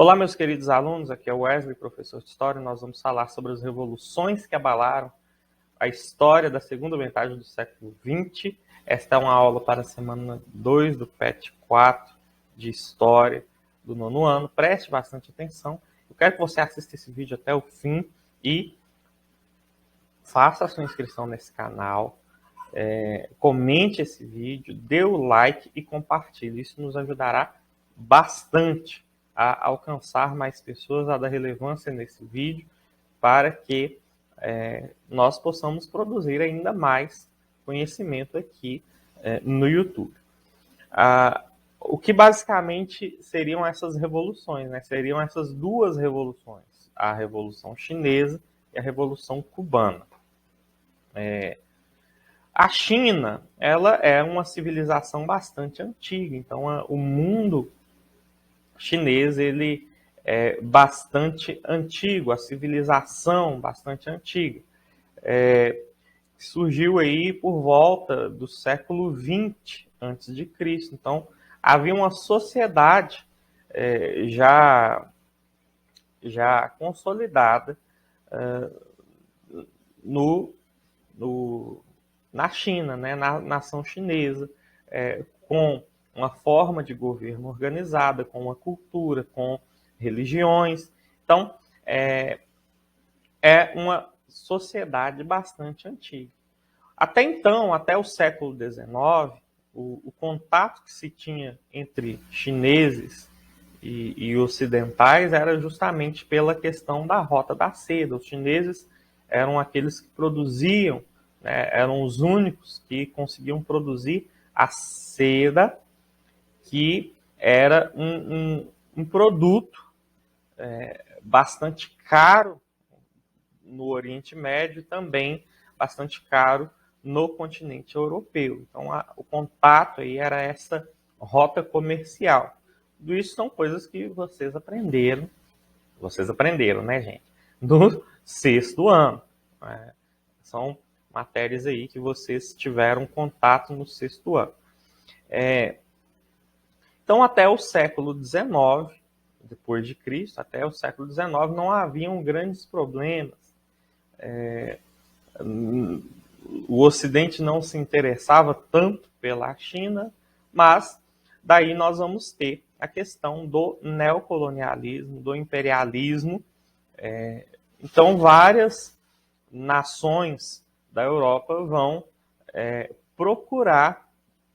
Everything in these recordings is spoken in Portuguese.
Olá, meus queridos alunos, aqui é o Wesley, professor de História. Nós vamos falar sobre as revoluções que abalaram a história da segunda metade do século XX. Esta é uma aula para a semana 2 do PET 4 de História do nono ano. Preste bastante atenção. Eu quero que você assista esse vídeo até o fim e faça a sua inscrição nesse canal. Comente esse vídeo, dê o like e compartilhe. Isso nos ajudará bastante a alcançar mais pessoas, a dar relevância nesse vídeo, para que nós possamos produzir ainda mais conhecimento aqui no YouTube. O que basicamente seriam essas revoluções, né? Seriam essas duas revoluções, a Revolução Chinesa e a Revolução Cubana. A China, ela é uma civilização bastante antiga, então o mundo chinês ele é bastante antigo, a civilização bastante antiga. Surgiu aí por volta do século XX a.C. Então, havia uma sociedade já consolidada na China, né, na nação chinesa, com uma forma de governo organizada, com uma cultura, com religiões. Então, é uma sociedade bastante antiga. Até então, até o século XIX, o contato que se tinha entre chineses e ocidentais era justamente pela questão da Rota da Seda. Os chineses eram aqueles que produziam, né, eram os únicos que conseguiam produzir a seda, que era um produto bastante caro no Oriente Médio e também bastante caro no continente europeu. Então, o contato aí era essa rota comercial. Tudo isso são coisas que vocês aprenderam, né, gente? No sexto ano. Né? São matérias aí que vocês tiveram contato no sexto ano. Então, até o século XIX, depois de Cristo, até o século XIX, não haviam grandes problemas. O Ocidente não se interessava tanto pela China, mas daí nós vamos ter a questão do neocolonialismo, do imperialismo. Então, várias nações da Europa vão procurar,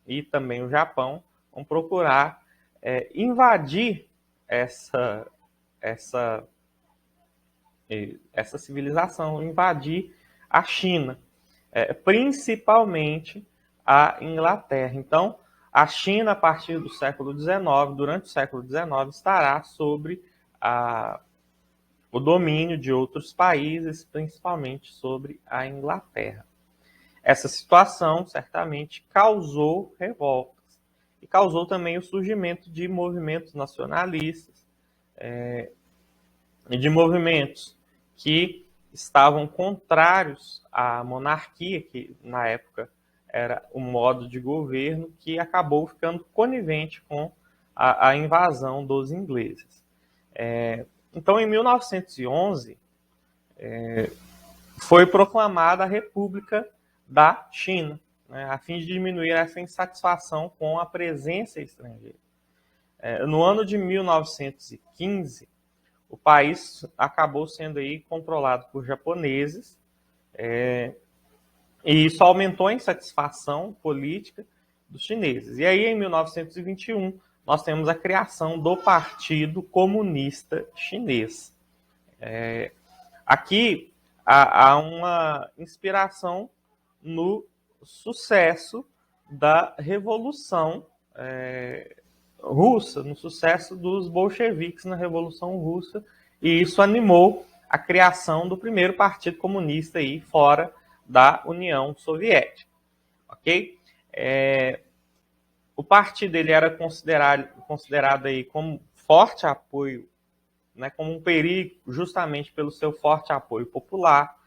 e também o Japão, vão procurar invadir essa civilização, invadir a China, principalmente a Inglaterra. Então, a China, a partir do século XIX, durante o século XIX, estará sobre o domínio de outros países, principalmente sobre a Inglaterra. Essa situação certamente causou revoltas e causou também o surgimento de movimentos nacionalistas e de movimentos que estavam contrários à monarquia, que na época era o modo de governo, que acabou ficando conivente com a invasão dos ingleses. Então, em 1911, foi proclamada a República da China, né, a fim de diminuir essa insatisfação com a presença estrangeira. No ano de 1915, o país acabou sendo aí controlado por japoneses, e isso aumentou a insatisfação política dos chineses. E aí, em 1921, nós temos a criação do Partido Comunista Chinês. Aqui há uma inspiração no sucesso da Revolução Russa, no sucesso dos bolcheviques na Revolução Russa, e isso animou a criação do primeiro partido comunista aí fora da União Soviética. Ok? O partido ele era considerado aí como forte apoio, né, como um perigo, justamente pelo seu forte apoio popular.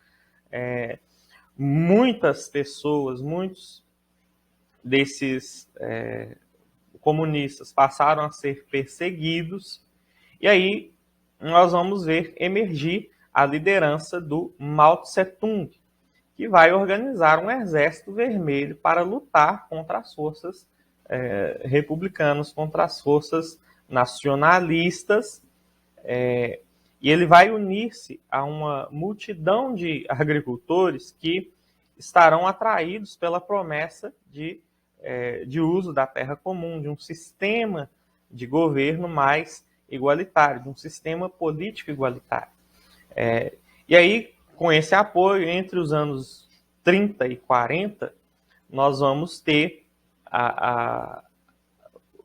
Muitas pessoas, muitos desses comunistas passaram a ser perseguidos E aí nós vamos ver emergir a liderança do Mao Tse-tung, que vai organizar um exército vermelho para lutar contra as forças republicanas, contra as forças nacionalistas, e ele vai unir-se a uma multidão de agricultores que estarão atraídos pela promessa de uso da terra comum, de um sistema de governo mais igualitário, de um sistema político igualitário. E aí, com esse apoio, entre os anos 30 e 40, nós vamos ter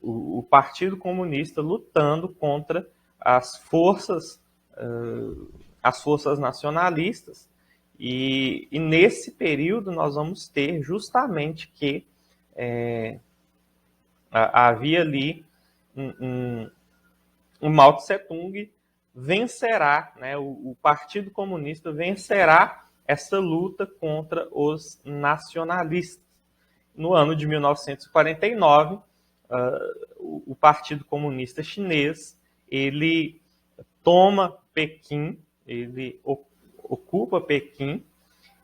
o Partido Comunista lutando contra as forças nacionalistas, e nesse período nós vamos ter justamente que havia ali o Mao Tse-tung vencerá, né, o Partido Comunista vencerá essa luta contra os nacionalistas. No ano de 1949, o Partido Comunista Chinês ele toma Pequim, ele ocupa Pequim,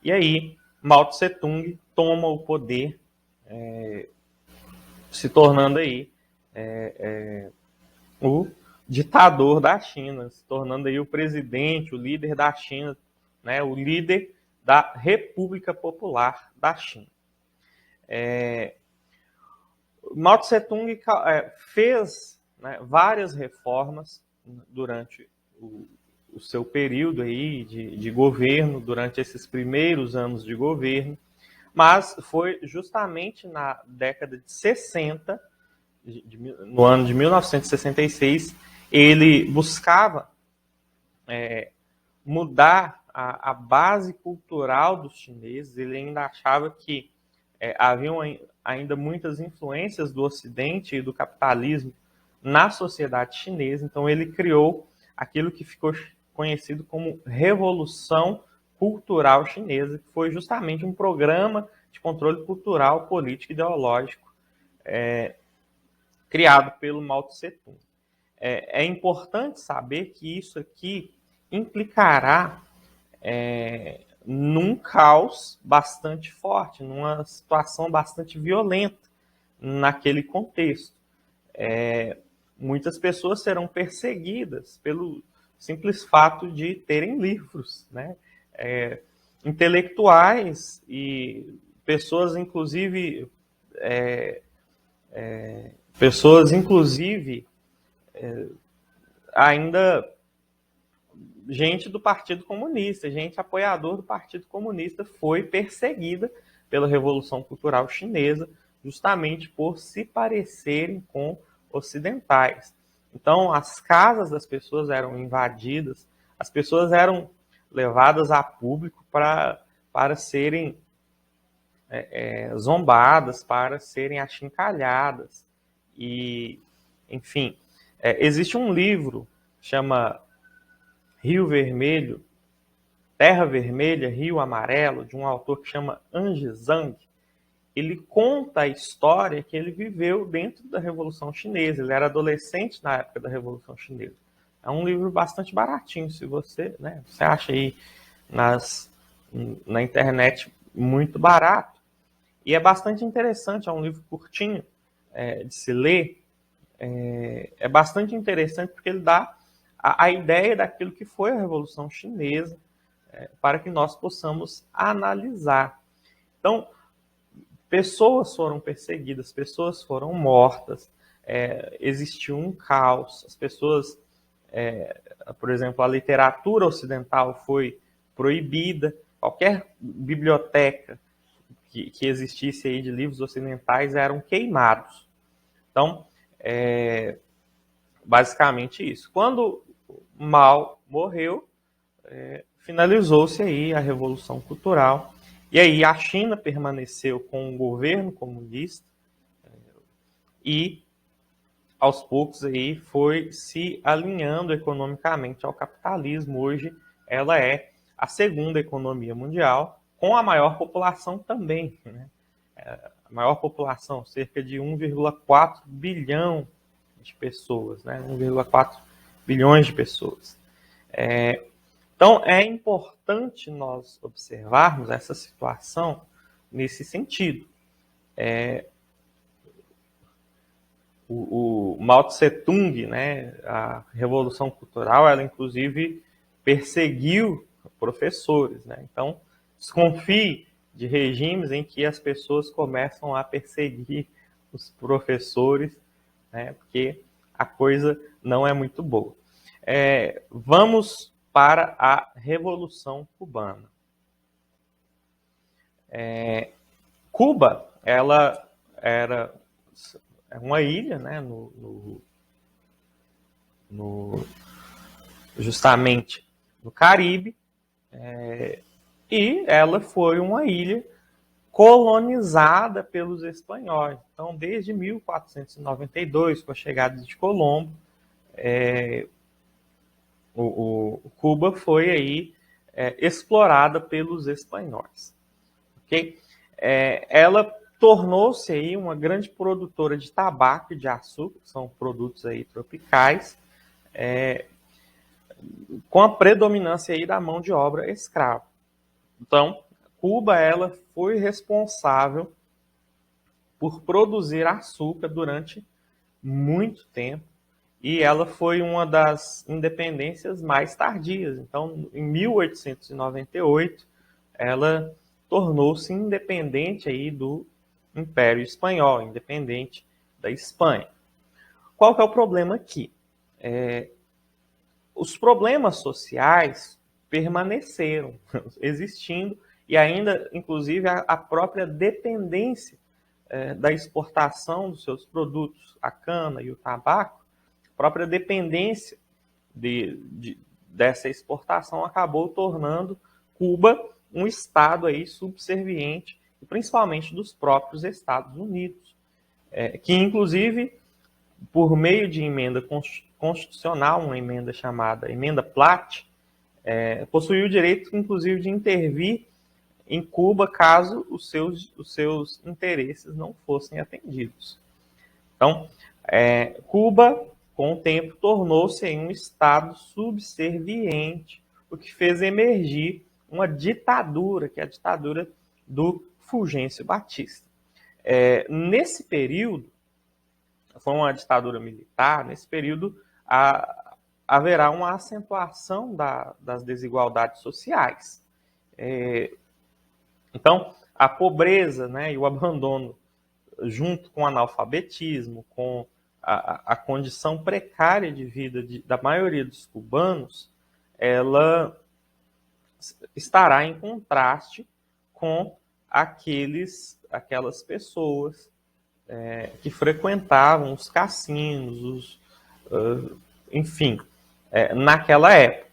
e aí Mao Tse-tung toma o poder, se tornando aí o ditador da China, se tornando aí o presidente, o líder da China, né, o líder da República Popular da China. Mao Tse-tung fez, né, várias reformas durante o seu período aí de governo, durante esses primeiros anos de governo, mas foi justamente na década de 60, no ano de 1966, ele buscava mudar a base cultural dos chineses. Ele ainda achava que haviam ainda muitas influências do Ocidente e do capitalismo na sociedade chinesa. Então ele criou aquilo que ficou conhecido como Revolução Cultural Chinesa, que foi justamente um programa de controle cultural, político e ideológico criado pelo Mao Tse-tung. É importante saber que isso aqui implicará num caos bastante forte, numa situação bastante violenta naquele contexto. Muitas pessoas serão perseguidas pelo simples fato de terem livros, né? Intelectuais e pessoas, inclusive, ainda gente do Partido Comunista, gente apoiador do Partido Comunista, foi perseguida pela Revolução Cultural Chinesa, justamente por se parecerem com ocidentais. Então, as casas das pessoas eram invadidas, as pessoas eram levadas a público para serem zombadas, para serem achincalhadas. E, enfim, existe um livro que chama Rio Vermelho, Terra Vermelha, Rio Amarelo, de um autor que chama Anji Zhang. Ele conta a história que ele viveu dentro da Revolução Chinesa. Ele era adolescente na época da Revolução Chinesa. É um livro bastante baratinho, se você acha aí na internet muito barato. E é bastante interessante, é um livro curtinho de se ler. É bastante interessante porque ele dá a ideia daquilo que foi a Revolução Chinesa, para que nós possamos analisar. Então, pessoas foram perseguidas, pessoas foram mortas, existiu um caos, as pessoas, por exemplo, a literatura ocidental foi proibida, qualquer biblioteca que existisse aí de livros ocidentais eram queimados. Então, basicamente isso. Quando Mao morreu, finalizou-se aí a Revolução Cultural, e aí a China permaneceu com um governo comunista e aos poucos aí foi se alinhando economicamente ao capitalismo. Hoje ela é a segunda economia mundial, com a maior população também, né? A maior população, cerca de 1,4 bilhão de pessoas, né? 1,4 bilhões de pessoas. Então, é importante nós observarmos essa situação nesse sentido. O Mao Tse-tung, né, a Revolução Cultural, ela inclusive perseguiu professores. Né? Então, desconfie de regimes em que as pessoas começam a perseguir os professores, né, porque a coisa não é muito boa. Vamos para a Revolução Cubana. Cuba, ela era uma ilha, né, justamente no Caribe, e ela foi uma ilha colonizada pelos espanhóis. Então, desde 1492, com a chegada de Colombo, Cuba foi aí explorada pelos espanhóis. Okay? Ela tornou-se aí uma grande produtora de tabaco e de açúcar, que são produtos aí tropicais, com a predominância aí da mão de obra escrava. Então, Cuba ela foi responsável por produzir açúcar durante muito tempo e ela foi uma das independências mais tardias. Então, em 1898, ela tornou-se independente aí do Império Espanhol, independente da Espanha. Qual que é o problema aqui? Os problemas sociais permaneceram existindo e ainda, inclusive, a própria dependência da exportação dos seus produtos, a cana e o tabaco, a própria dependência dessa exportação acabou tornando Cuba um estado aí subserviente, principalmente dos próprios Estados Unidos, que inclusive, por meio de emenda constitucional, uma emenda chamada Emenda Platt, possuiu o direito, inclusive, de intervir em Cuba caso os seus interesses não fossem atendidos. Então, Cuba, com o tempo, tornou-se um estado subserviente, o que fez emergir uma ditadura, que é a ditadura do Fulgêncio Batista. Nesse período, foi uma ditadura militar, nesse período haverá uma acentuação das desigualdades sociais. Então, a pobreza, né, e o abandono, junto com o analfabetismo, com a condição precária de vida da maioria dos cubanos, ela estará em contraste com aquelas pessoas que frequentavam os cassinos, enfim, naquela época.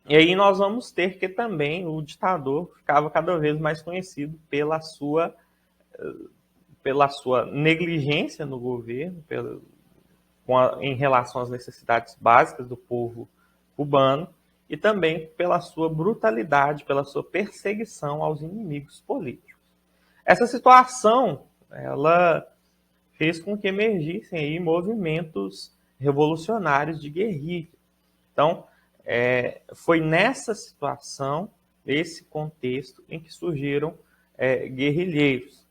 E aí nós vamos ter que também o ditador ficava cada vez mais conhecido pela sua negligência no governo, em relação às necessidades básicas do povo cubano, e também pela sua brutalidade, pela sua perseguição aos inimigos políticos. Essa situação, ela fez com que emergissem aí movimentos revolucionários de guerrilha. Então, foi nessa situação, nesse contexto, em que surgiram guerrilheiros.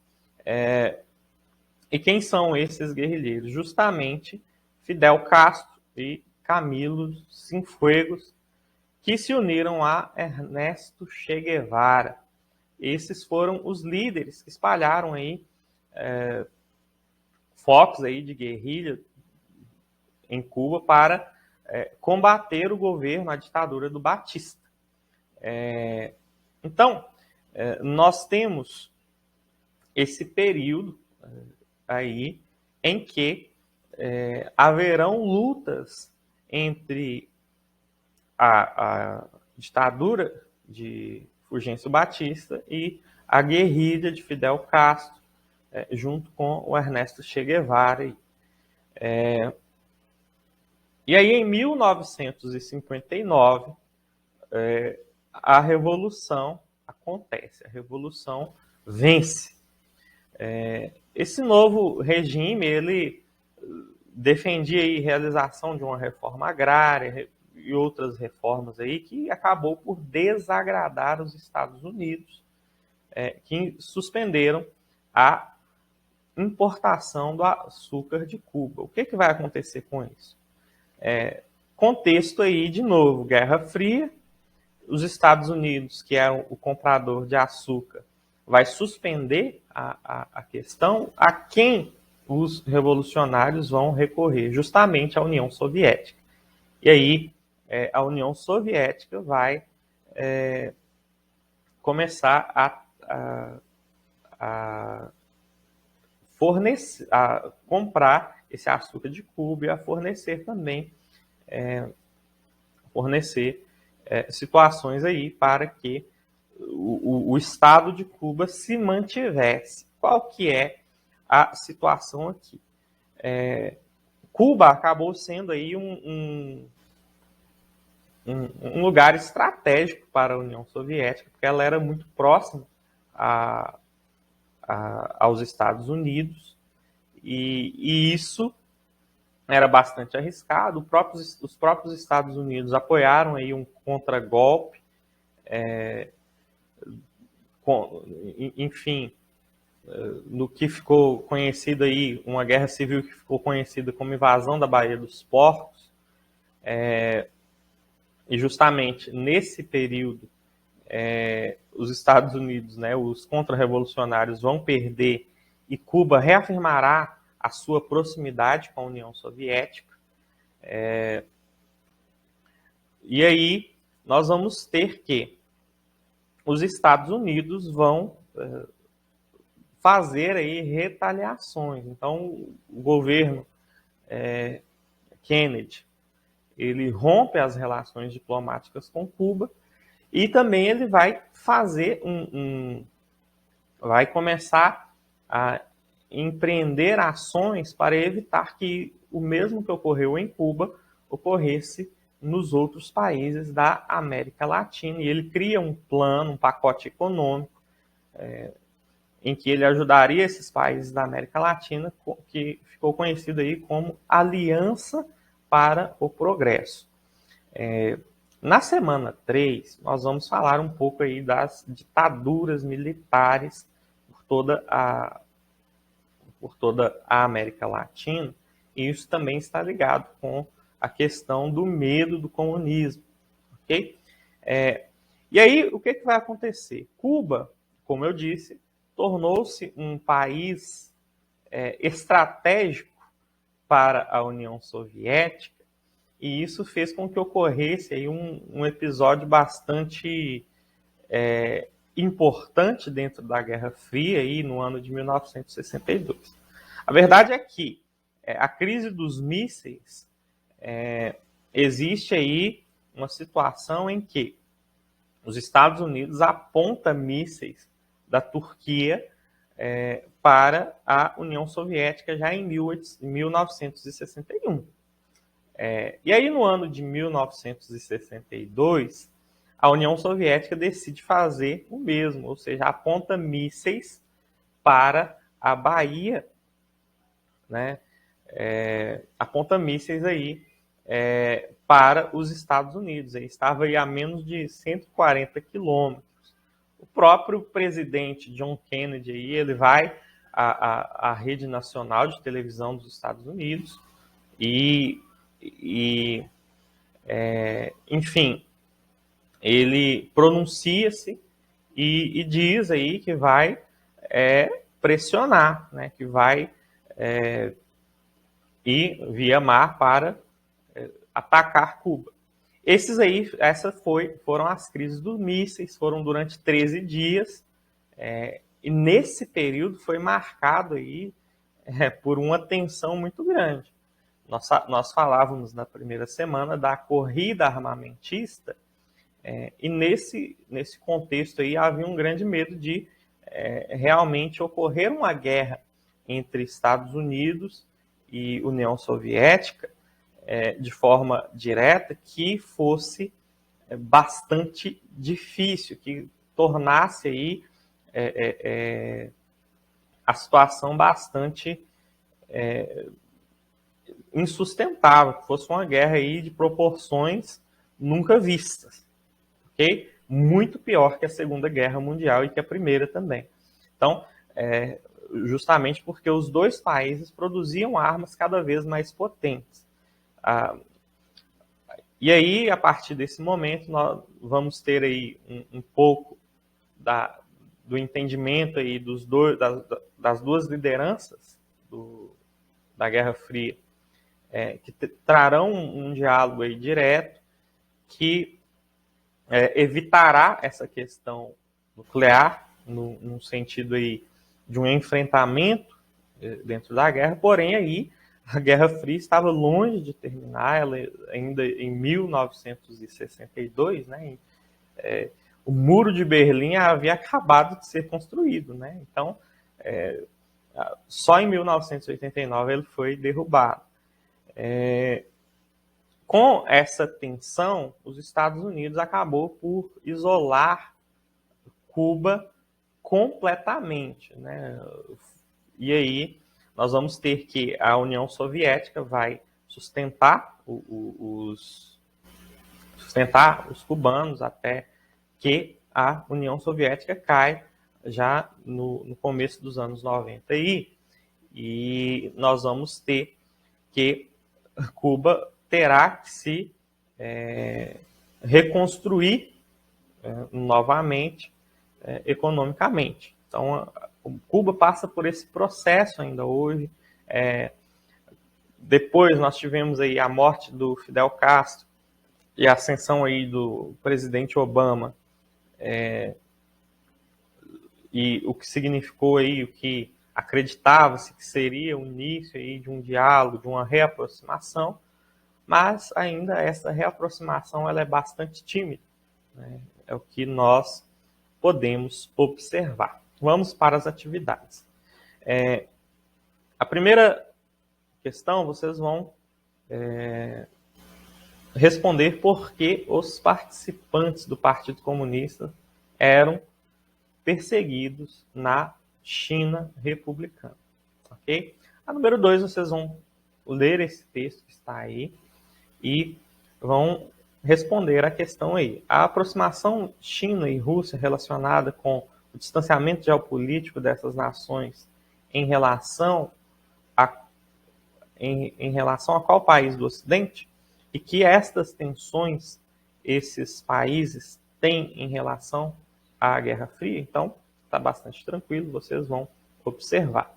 E quem são esses guerrilheiros? Justamente Fidel Castro e Camilo Cienfuegos, que se uniram a Ernesto Che Guevara. Esses foram os líderes que espalharam aí focos aí de guerrilha em Cuba para combater o governo, a ditadura do Batista. Então, nós temos esse período aí em que haverão lutas entre a ditadura de Fulgêncio Batista e a guerrilha de Fidel Castro, junto com o Ernesto Che Guevara. E aí, em 1959, a Revolução acontece, a Revolução vence. Esse novo regime, ele defendia aí a realização de uma reforma agrária e outras reformas aí que acabou por desagradar os Estados Unidos, que suspenderam a importação do açúcar de Cuba. O que vai acontecer com isso? Contexto aí, de novo, Guerra Fria, os Estados Unidos, que é o comprador de açúcar, vai suspender a questão. A quem os revolucionários vão recorrer? Justamente à União Soviética. E aí a União Soviética vai começar a fornecer, a comprar esse açúcar de Cuba e a fornecer também situações aí para que o Estado de Cuba se mantivesse. Qual que é a situação aqui? Cuba acabou sendo aí um lugar estratégico para a União Soviética, porque ela era muito próxima aos Estados Unidos, e isso era bastante arriscado. Os próprios Estados Unidos apoiaram aí um contragolpe, enfim, no que ficou conhecido aí, uma guerra civil que ficou conhecida como invasão da Baía dos Porcos, e justamente nesse período os Estados Unidos, os contra-revolucionários vão perder e Cuba reafirmará a sua proximidade com a União Soviética. E aí nós vamos ter que os Estados Unidos vão fazer aí retaliações. Então, o governo Kennedy, ele rompe as relações diplomáticas com Cuba e também ele vai fazer vai começar a empreender ações para evitar que o mesmo que ocorreu em Cuba ocorresse nos outros países da América Latina. E ele cria um plano, um pacote econômico, em que ele ajudaria esses países da América Latina, que ficou conhecido aí como Aliança para o Progresso. Na semana 3, nós vamos falar um pouco aí das ditaduras militares por toda a América Latina, e isso também está ligado com a questão do medo do comunismo, ok? E aí, o que vai acontecer? Cuba, como eu disse, tornou-se um país estratégico para a União Soviética, e isso fez com que ocorresse aí um episódio bastante importante dentro da Guerra Fria, aí, no ano de 1962. A verdade é que a crise dos mísseis, existe aí uma situação em que os Estados Unidos apontam mísseis da Turquia para a União Soviética já em 1961. E aí, no ano de 1962, a União Soviética decide fazer o mesmo, ou seja, aponta mísseis para a Bahia, aponta mísseis aí para os Estados Unidos. Ele estava aí a menos de 140 quilômetros. O próprio presidente John Kennedy aí, ele vai à rede nacional de televisão dos Estados Unidos enfim, ele pronuncia-se e diz aí que vai pressionar, que vai ir via mar para atacar Cuba. Essas foram as crises dos mísseis, foram durante 13 dias, e nesse período foi marcado aí por uma tensão muito grande. Nós falávamos na primeira semana da corrida armamentista, e nesse contexto aí havia um grande medo de realmente ocorrer uma guerra entre Estados Unidos e União Soviética de forma direta, que fosse bastante difícil, que tornasse aí a situação bastante insustentável, que fosse uma guerra aí de proporções nunca vistas, ok? Muito pior que a Segunda Guerra Mundial e que a Primeira também. Então, justamente porque os dois países produziam armas cada vez mais potentes. E aí, a partir desse momento, nós vamos ter aí um pouco do entendimento aí das duas lideranças da Guerra Fria, que trarão um diálogo aí direto que evitará essa questão nuclear, no sentido aí de um enfrentamento dentro da guerra, porém aí a Guerra Fria estava longe de terminar, ela ainda em 1962, né, o Muro de Berlim havia acabado de ser construído, né, então só em 1989 ele foi derrubado. Com essa tensão, os Estados Unidos acabou por isolar Cuba completamente, né? E aí nós vamos ter que a União Soviética vai sustentar os cubanos até que a União Soviética cai já no começo dos anos 90 e nós vamos ter que Cuba terá que se reconstruir novamente economicamente. Então, Cuba passa por esse processo ainda hoje. Depois nós tivemos aí a morte do Fidel Castro e a ascensão aí do presidente Obama, e o que significou aí, o que acreditava-se que seria o início aí de um diálogo, de uma reaproximação, mas ainda essa reaproximação ela é bastante tímida, né? É o que nós podemos observar. Vamos para as atividades. A primeira questão, vocês vão responder por que os participantes do Partido Comunista eram perseguidos na China republicana. Ok? A número 2, vocês vão ler esse texto que está aí e vão responder a questão aí. A aproximação China e Rússia relacionada com o distanciamento geopolítico dessas nações em relação a qual país do Ocidente, e que estas tensões esses países têm em relação à Guerra Fria. Então, está bastante tranquilo, vocês vão observar.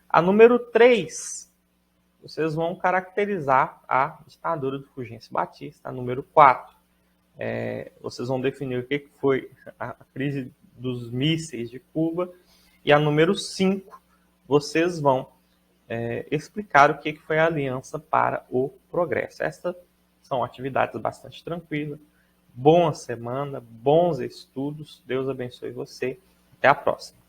A número 3, vocês vão caracterizar a ditadura do Fulgêncio Batista. A número 4, vocês vão definir o que foi a crise dos mísseis de Cuba. E a número 5, vocês vão explicar o que foi a Aliança para o Progresso. Essas são atividades bastante tranquilas. Boa semana, bons estudos. Deus abençoe você. Até a próxima.